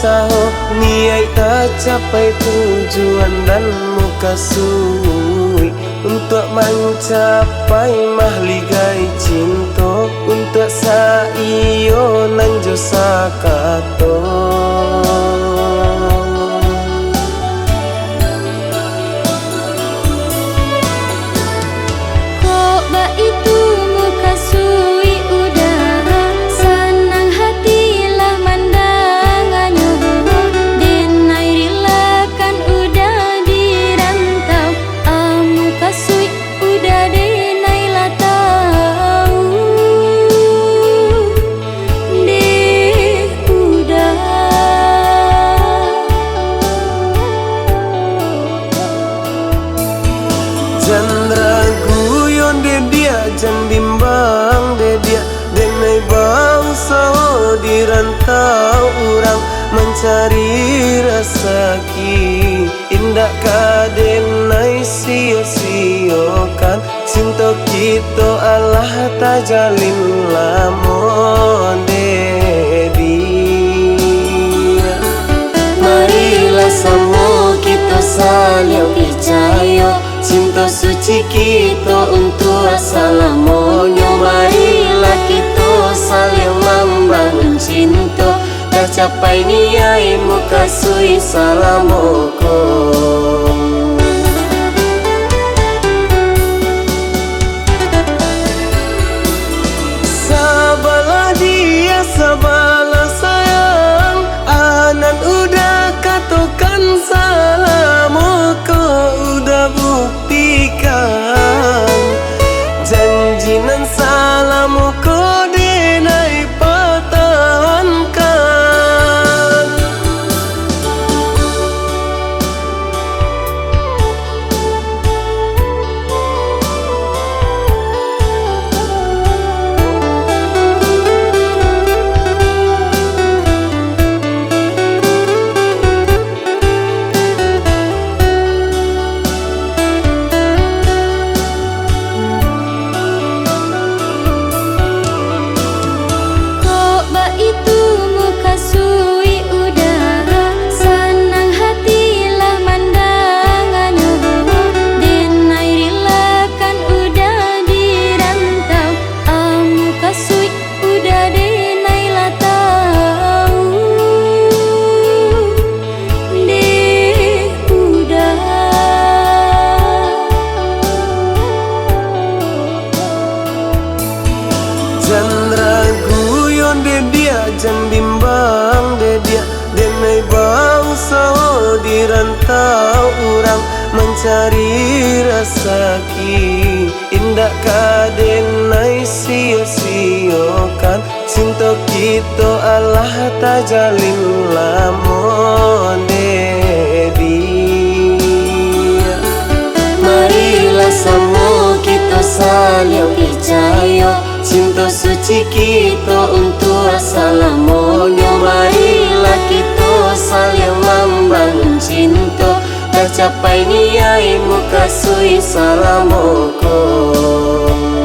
usaha niat tercapai tujuan dan muka sui untuk mencapai mahligai cinta untuk saiyo nanjo sakato. Chandra guyon de dia jan bimbang de dia denai bangsa di rantau orang mencari rezeki indah kadenai sia-siokan cinta kita Allah tajalin lamon de dia. Marilah semua kita saling percaya cinta suci kita untuk assalamualaikum. Marilah kita saling membangun cinta tercapai niai muka sui salamualaikum. Sabalah dia sabalah sayang anan udah katakan salamu kau udah buktikan janji nan salamu kau denai pertahankan. Chandra guyon de dia jan bimbang de dia denai bangsa di rantau orang mencari rezeki indah kadenai sia-siokan cinta kita Allah tajalin lamon de dia. Marilah semua kita saling percaya cinta suci kita untuk assalamualaikum. Marilah kita saling membangun cinta tercapai niai muka sui salamualaikum.